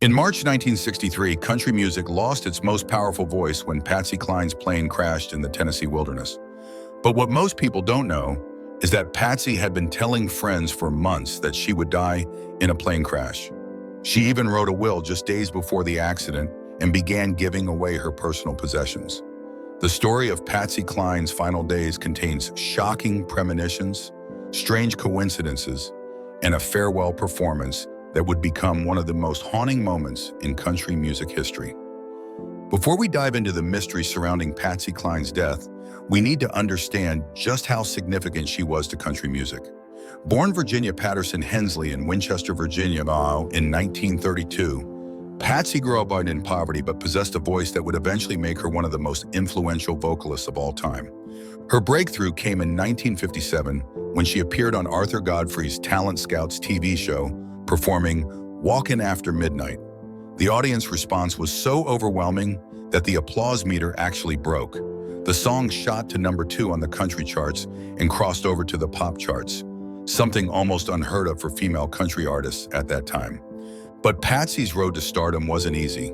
In March 1963, country music lost its most powerful voice when Patsy Cline's plane crashed in the Tennessee wilderness. But what most people don't know is that Patsy had been telling friends for months that she would die in a plane crash. She even wrote a will just days before the accident and began giving away her personal possessions. The story of Patsy Cline's final days contains shocking premonitions, strange coincidences, and a farewell performance that would become one of the most haunting moments in country music history. Before we dive into the mystery surrounding Patsy Cline's death, we need to understand just how significant she was to country music. Born Virginia Patterson Hensley in Winchester, Virginia, in 1932, Patsy grew up in poverty but possessed a voice that would eventually make her one of the most influential vocalists of all time. Her breakthrough came in 1957 when she appeared on Arthur Godfrey's Talent Scouts TV show, performing "Walkin' After Midnight." The audience response was so overwhelming that the applause meter actually broke. The song shot to #2 on the country charts and crossed over to the pop charts, something almost unheard of for female country artists at that time. But Patsy's road to stardom wasn't easy.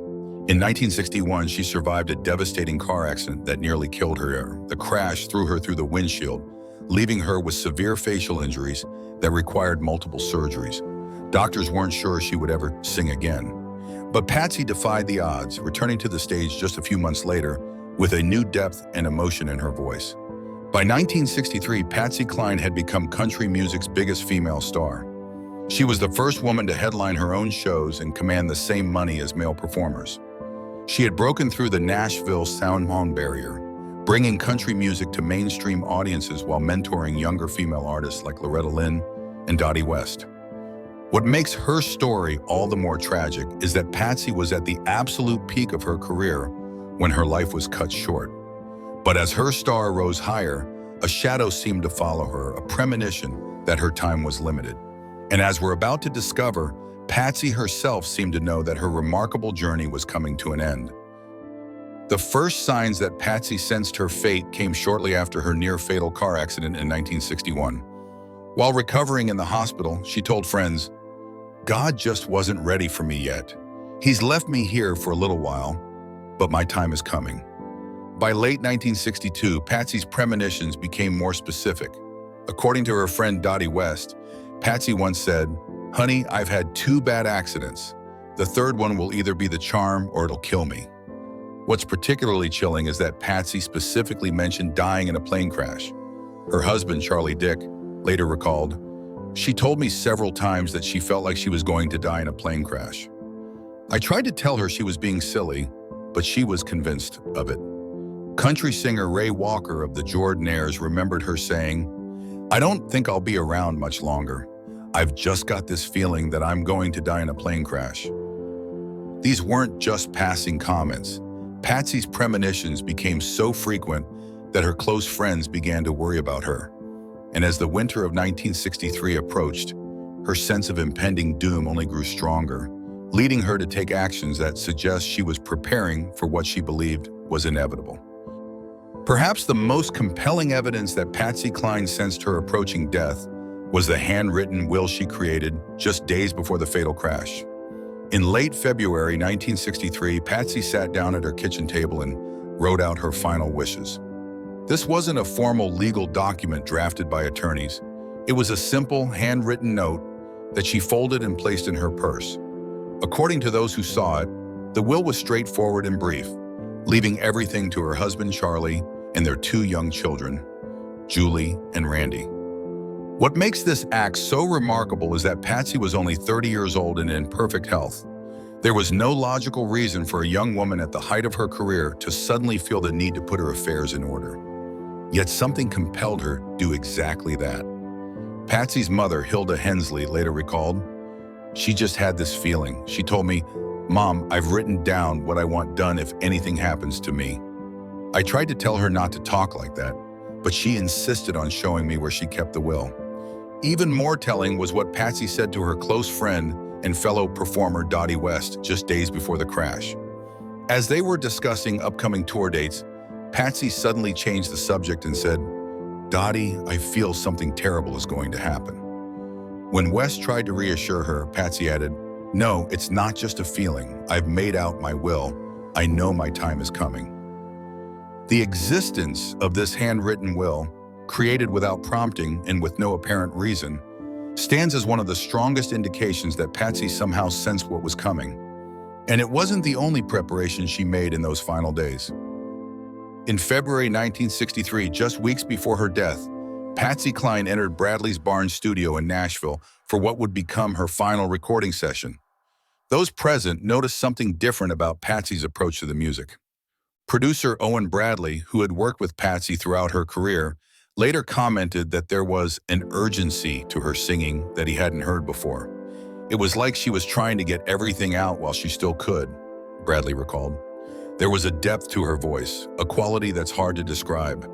In 1961, she survived a devastating car accident that nearly killed her. The crash threw her through the windshield, leaving her with severe facial injuries that required multiple surgeries. Doctors weren't sure she would ever sing again. But Patsy defied the odds, returning to the stage just a few months later with a new depth and emotion in her voice. By 1963, Patsy Cline had become country music's biggest female star. She was the first woman to headline her own shows and command the same money as male performers. She had broken through the Nashville sound barrier, bringing country music to mainstream audiences while mentoring younger female artists like Loretta Lynn and Dottie West. What makes her story all the more tragic is that Patsy was at the absolute peak of her career when her life was cut short. But as her star rose higher, a shadow seemed to follow her, a premonition that her time was limited. And as we're about to discover, Patsy herself seemed to know that her remarkable journey was coming to an end. The first signs that Patsy sensed her fate came shortly after her near-fatal car accident in 1961. While recovering in the hospital, she told friends, "God just wasn't ready for me yet. He's left me here for a little while, but my time is coming." By late 1962, Patsy's premonitions became more specific. According to her friend Dottie West, Patsy once said, "Honey, I've had 2 bad accidents. The third one will either be the charm or it'll kill me." What's particularly chilling is that Patsy specifically mentioned dying in a plane crash. Her husband, Charlie Dick, later recalled, "She told me several times that she felt like she was going to die in a plane crash. I tried to tell her she was being silly, but she was convinced of it." Country singer Ray Walker of the Jordanaires remembered her saying, "I don't think I'll be around much longer. I've just got this feeling that I'm going to die in a plane crash." These weren't just passing comments. Patsy's premonitions became so frequent that her close friends began to worry about her. And as the winter of 1963 approached, her sense of impending doom only grew stronger, leading her to take actions that suggest she was preparing for what she believed was inevitable. Perhaps the most compelling evidence that Patsy Cline sensed her approaching death was the handwritten will she created just days before the fatal crash. In late February 1963, Patsy sat down at her kitchen table and wrote out her final wishes. This wasn't a formal legal document drafted by attorneys. It was a simple, handwritten note that she folded and placed in her purse. According to those who saw it, the will was straightforward and brief, leaving everything to her husband Charlie and their 2 young children, Julie and Randy. What makes this act so remarkable is that Patsy was only 30 years old and in perfect health. There was no logical reason for a young woman at the height of her career to suddenly feel the need to put her affairs in order. Yet something compelled her to do exactly that. Patsy's mother, Hilda Hensley, later recalled, "She just had this feeling. She told me, 'Mom, I've written down what I want done if anything happens to me.' I tried to tell her not to talk like that, but she insisted on showing me where she kept the will." Even more telling was what Patsy said to her close friend and fellow performer Dottie West just days before the crash. As they were discussing upcoming tour dates, Patsy suddenly changed the subject and said, "Dottie, I feel something terrible is going to happen." When West tried to reassure her, Patsy added, No, it's not just a feeling. I've made out my will. I know my time is coming. The existence of this handwritten will, created without prompting and with no apparent reason, stands as one of the strongest indications that Patsy somehow sensed what was coming. And it wasn't the only preparation she made in those final days. In February 1963, just weeks before her death, Patsy Cline entered Bradley's Barnes studio in Nashville for what would become her final recording session. Those present noticed something different about Patsy's approach to the music. Producer Owen Bradley, who had worked with Patsy throughout her career, later commented that there was an urgency to her singing that he hadn't heard before. It was like she was trying to get everything out while she still could, Bradley recalled. There was a depth to her voice, a quality that's hard to describe.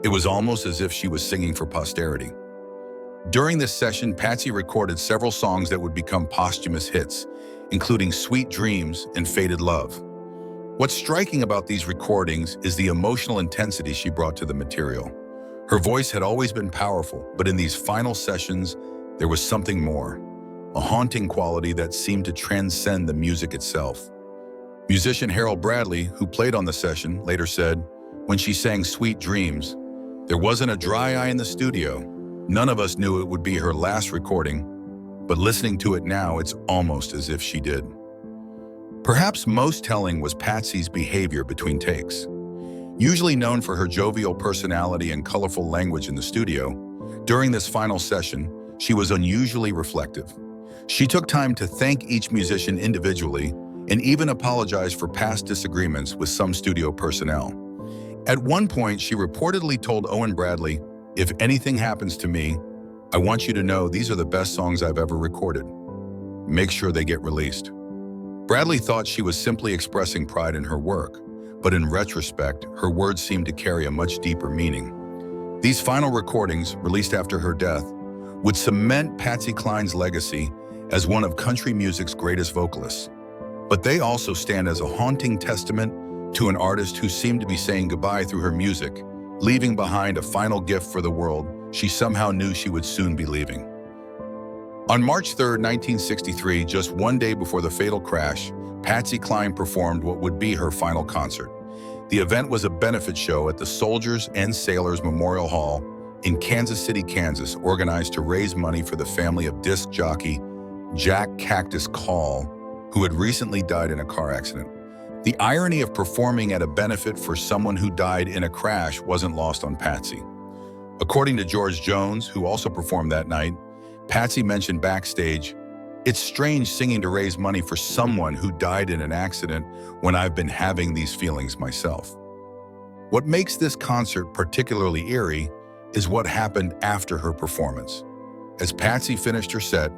It was almost as if she was singing for posterity. During this session, Patsy recorded several songs that would become posthumous hits, including Sweet Dreams and Faded Love. What's striking about these recordings is the emotional intensity she brought to the material. Her voice had always been powerful, but in these final sessions, there was something more, a haunting quality that seemed to transcend the music itself. Musician Harold Bradley, who played on the session, later said, when she sang Sweet Dreams, there wasn't a dry eye in the studio. None of us knew it would be her last recording, but listening to it now, it's almost as if she did. Perhaps most telling was Patsy's behavior between takes. Usually known for her jovial personality and colorful language in the studio, during this final session, she was unusually reflective. She took time to thank each musician individually and even apologized for past disagreements with some studio personnel. At one point, she reportedly told Owen Bradley, "If anything happens to me, I want you to know these are the best songs I've ever recorded. Make sure they get released." Bradley thought she was simply expressing pride in her work, but in retrospect, her words seemed to carry a much deeper meaning. These final recordings, released after her death, would cement Patsy Cline's legacy as one of country music's greatest vocalists. But they also stand as a haunting testament to an artist who seemed to be saying goodbye through her music, leaving behind a final gift for the world she somehow knew she would soon be leaving. On March 3, 1963, just one day before the fatal crash, Patsy Cline performed what would be her final concert. The event was a benefit show at the Soldiers and Sailors Memorial Hall in Kansas City, Kansas, organized to raise money for the family of disc jockey Jack Cactus Call, who had recently died in a car accident. The irony of performing at a benefit for someone who died in a crash wasn't lost on Patsy. According to George Jones, who also performed that night, Patsy mentioned backstage, "It's strange singing to raise money for someone who died in an accident when I've been having these feelings myself." What makes this concert particularly eerie is what happened after her performance. As Patsy finished her set,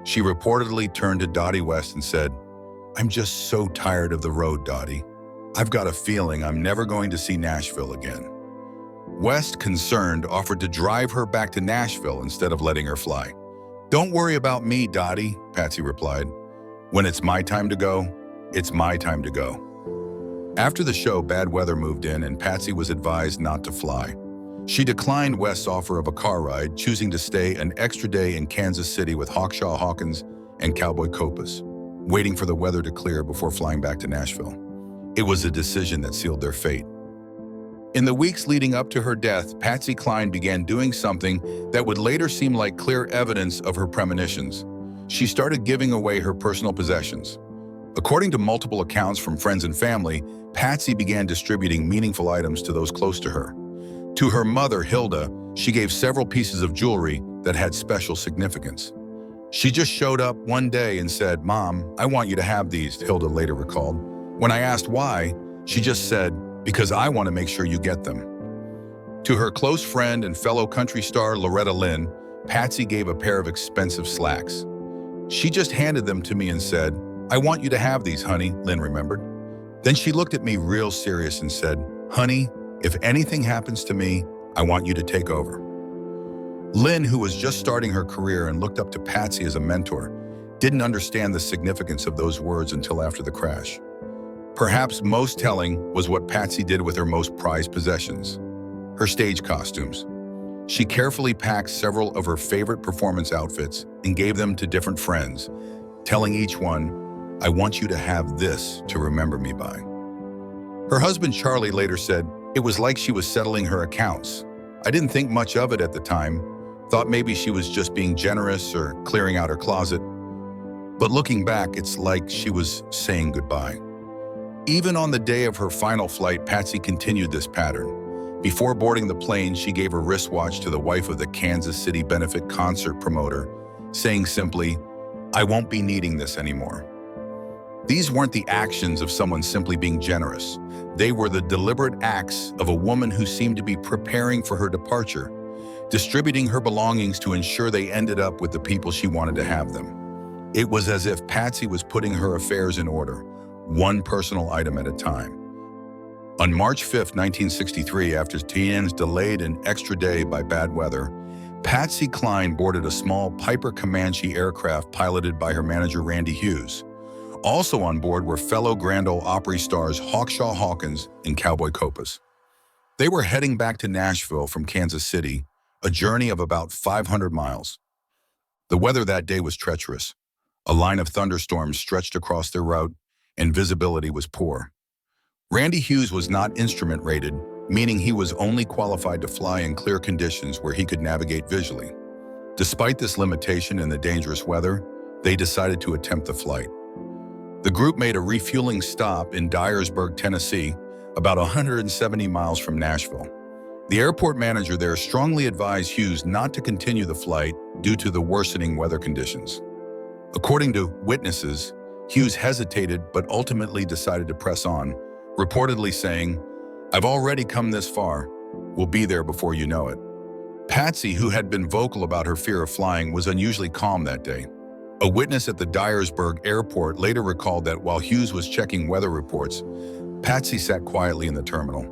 she reportedly turned to Dottie West and said, "I'm just so tired of the road, Dottie. I've got a feeling I'm never going to see Nashville again." West, concerned, offered to drive her back to Nashville instead of letting her fly. "Don't worry about me, Dottie," Patsy replied. "When it's my time to go, it's my time to go." After the show, bad weather moved in and Patsy was advised not to fly. She declined West's offer of a car ride, choosing to stay an extra day in Kansas City with Hawkshaw Hawkins and Cowboy Copas, waiting for the weather to clear before flying back to Nashville. It was a decision that sealed their fate. In the weeks leading up to her death, Patsy Cline began doing something that would later seem like clear evidence of her premonitions. She started giving away her personal possessions. According to multiple accounts from friends and family, Patsy began distributing meaningful items to those close to her. To her mother, Hilda, she gave several pieces of jewelry that had special significance. "She just showed up one day and said, 'Mom, I want you to have these,'" Hilda later recalled. "When I asked why, she just said, 'Because I want to make sure you get them.'" To her close friend and fellow country star Loretta Lynn, Patsy gave a pair of expensive slacks. "She just handed them to me and said, 'I want you to have these, honey,'" Lynn remembered. "Then she looked at me real serious and said, 'Honey, if anything happens to me, I want you to take over.'" Lynn, who was just starting her career and looked up to Patsy as a mentor, didn't understand the significance of those words until after the crash. Perhaps most telling was what Patsy did with her most prized possessions, her stage costumes. She carefully packed several of her favorite performance outfits and gave them to different friends, telling each one, "I want you to have this to remember me by." Her husband Charlie later said, "It was like she was settling her accounts. I didn't think much of it at the time, thought maybe she was just being generous or clearing out her closet. But looking back, it's like she was saying goodbye." Even on the day of her final flight, Patsy continued this pattern. Before boarding the plane, she gave her wristwatch to the wife of the Kansas City benefit concert promoter, saying simply, "I won't be needing this anymore." These weren't the actions of someone simply being generous. They were the deliberate acts of a woman who seemed to be preparing for her departure, distributing her belongings to ensure they ended up with the people she wanted to have them. It was as if Patsy was putting her affairs in order, one personal item at a time. On March 5, 1963, after TN's delayed an extra day by bad weather, Patsy Cline boarded a small Piper Comanche aircraft piloted by her manager Randy Hughes. Also on board were fellow Grand Ole Opry stars Hawkshaw Hawkins and Cowboy Copas. They were heading back to Nashville from Kansas City, a journey of about 500 miles. The weather that day was treacherous. A line of thunderstorms stretched across their route, and visibility was poor. Randy Hughes was not instrument rated, meaning he was only qualified to fly in clear conditions where he could navigate visually. Despite this limitation and the dangerous weather, they decided to attempt the flight. The group made a refueling stop in Dyersburg, Tennessee, about 170 miles from Nashville. The airport manager there strongly advised Hughes not to continue the flight due to the worsening weather conditions. According to witnesses, Hughes hesitated but ultimately decided to press on, reportedly saying, "I've already come this far. We'll be there before you know it." Patsy, who had been vocal about her fear of flying, was unusually calm that day. A witness at the Dyersburg airport later recalled that while Hughes was checking weather reports, Patsy sat quietly in the terminal.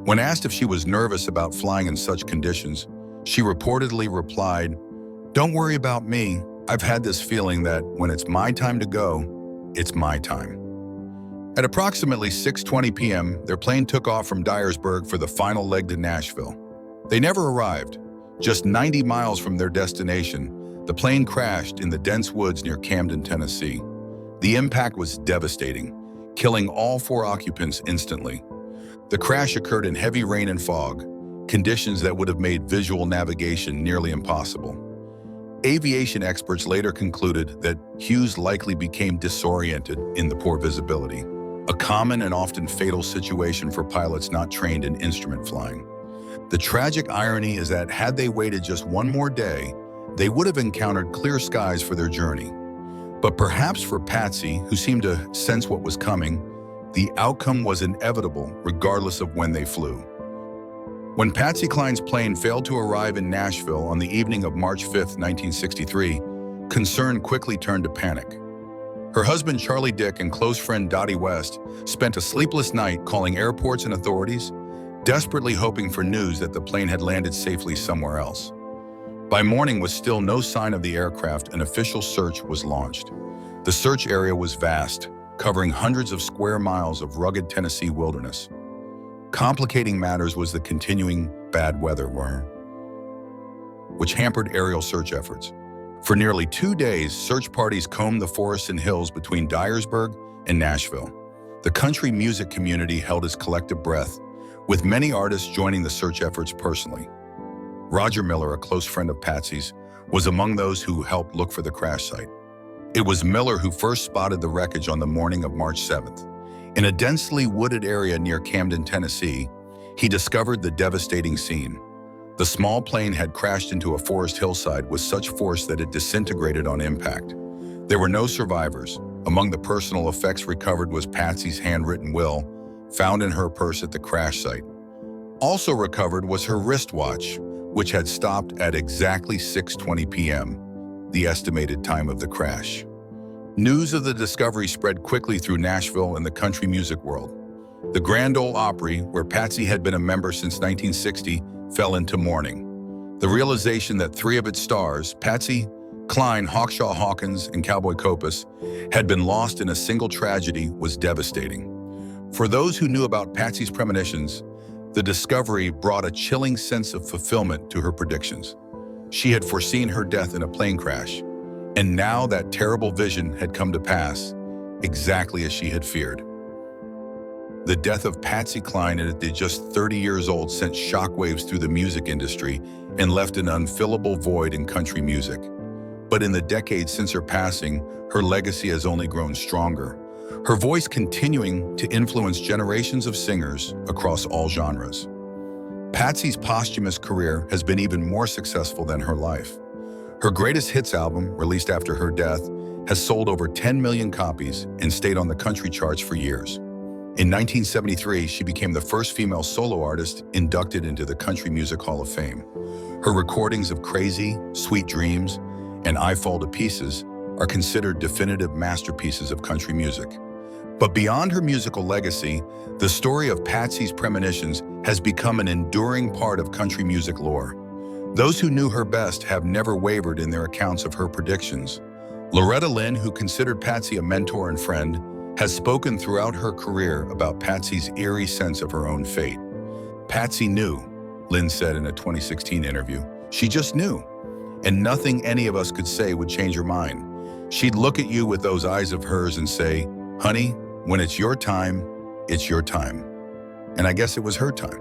When asked if she was nervous about flying in such conditions, she reportedly replied, "Don't worry about me. I've had this feeling that when it's my time to go, it's my time." At approximately 6:20 p.m., their plane took off from Dyersburg for the final leg to Nashville. They never arrived. Just 90 miles from their destination, the plane crashed in the dense woods near Camden, Tennessee. The impact was devastating, killing all 4 occupants instantly. The crash occurred in heavy rain and fog, conditions that would have made visual navigation nearly impossible. Aviation experts later concluded that Hughes likely became disoriented in the poor visibility, a common and often fatal situation for pilots not trained in instrument flying. The tragic irony is that had they waited just one more day, they would have encountered clear skies for their journey. But perhaps for Patsy, who seemed to sense what was coming, the outcome was inevitable regardless of when they flew. When Patsy Cline's plane failed to arrive in Nashville on the evening of March 5, 1963, concern quickly turned to panic. Her husband Charlie Dick and close friend Dottie West spent a sleepless night calling airports and authorities, desperately hoping for news that the plane had landed safely somewhere else. By morning, with still no sign of the aircraft, an official search was launched. The search area was vast, covering hundreds of square miles of rugged Tennessee wilderness. Complicating matters was the continuing bad weather, which hampered aerial search efforts. For nearly 2 days, search parties combed the forests and hills between Dyersburg and Nashville. The country music community held its collective breath, with many artists joining the search efforts personally. Roger Miller, a close friend of Patsy's, was among those who helped look for the crash site. It was Miller who first spotted the wreckage on the morning of March 7th. In a densely wooded area near Camden, Tennessee, he discovered the devastating scene. The small plane had crashed into a forest hillside with such force that it disintegrated on impact. There were no survivors. Among the personal effects recovered was Patsy's handwritten will, found in her purse at the crash site. Also recovered was her wristwatch, which had stopped at exactly 6:20 p.m., the estimated time of the crash. News of the discovery spread quickly through Nashville and the country music world. The Grand Ole Opry, where Patsy had been a member since 1960, fell into mourning. The realization that 3 of its stars, Patsy Cline, Hawkshaw Hawkins, and Cowboy Copas, had been lost in a single tragedy was devastating. For those who knew about Patsy's premonitions, the discovery brought a chilling sense of fulfillment to her predictions. She had foreseen her death in a plane crash, And now that terrible vision had come to pass, exactly as she had feared. The death of Patsy Cline at just 30 years old sent shockwaves through the music industry and left an unfillable void in country music. But in the decades since her passing, her legacy has only grown stronger, her voice continuing to influence generations of singers across all genres. Patsy's posthumous career has been even more successful than her life. Her greatest hits album, released after her death, has sold over 10 million copies and stayed on the country charts for years. In 1973, she became the first female solo artist inducted into the Country Music Hall of Fame. Her recordings of Crazy, Sweet Dreams, and I Fall to Pieces are considered definitive masterpieces of country music. But beyond her musical legacy, the story of Patsy's premonitions has become an enduring part of country music lore. Those who knew her best have never wavered in their accounts of her predictions. Loretta Lynn, who considered Patsy a mentor and friend, has spoken throughout her career about Patsy's eerie sense of her own fate. Patsy knew, Lynn said in a 2016 interview. She just knew. And nothing any of us could say would change her mind. She'd look at you with those eyes of hers and say, "Honey, when it's your time, it's your time." And I guess it was her time.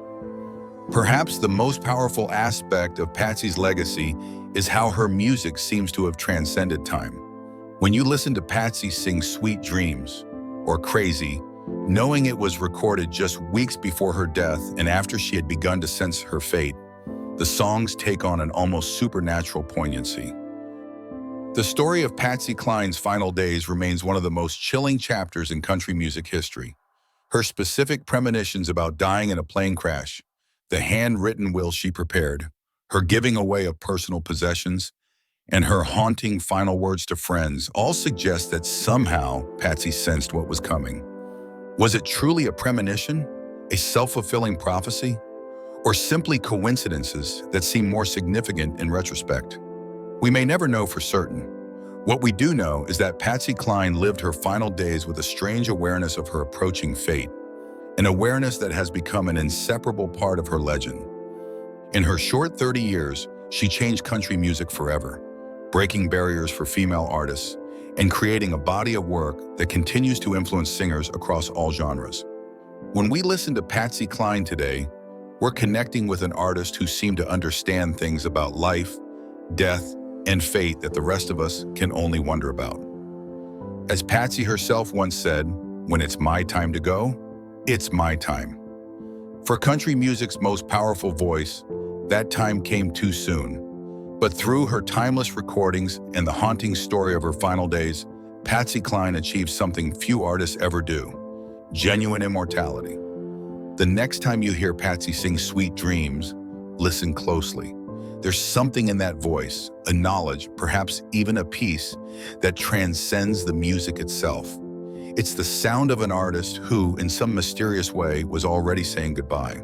Perhaps the most powerful aspect of Patsy's legacy is how her music seems to have transcended time. When you listen to Patsy sing Sweet Dreams or Crazy, knowing it was recorded just weeks before her death and after she had begun to sense her fate, the songs take on an almost supernatural poignancy. The story of Patsy Cline's final days remains one of the most chilling chapters in country music history. Her specific premonitions about dying in a plane crash, the handwritten will she prepared, her giving away of personal possessions, and her haunting final words to friends all suggest that somehow Patsy sensed what was coming. Was it truly a premonition, a self-fulfilling prophecy, or simply coincidences that seem more significant in retrospect? We may never know for certain. What we do know is that Patsy Cline lived her final days with a strange awareness of her approaching fate, an awareness that has become an inseparable part of her legend. In her short 30 years, she changed country music forever, breaking barriers for female artists and creating a body of work that continues to influence singers across all genres. When we listen to Patsy Cline today, we're connecting with an artist who seemed to understand things about life, death, and fate that the rest of us can only wonder about. As Patsy herself once said, "When it's my time to go, it's my time." For country music's most powerful voice, that time came too soon. But through her timeless recordings and the haunting story of her final days, Patsy Cline achieved something few artists ever do: genuine immortality. The next time you hear Patsy sing Sweet Dreams, listen closely. There's something in that voice, a knowledge, perhaps even a peace, that transcends the music itself. It's the sound of an artist who, in some mysterious way, was already saying goodbye.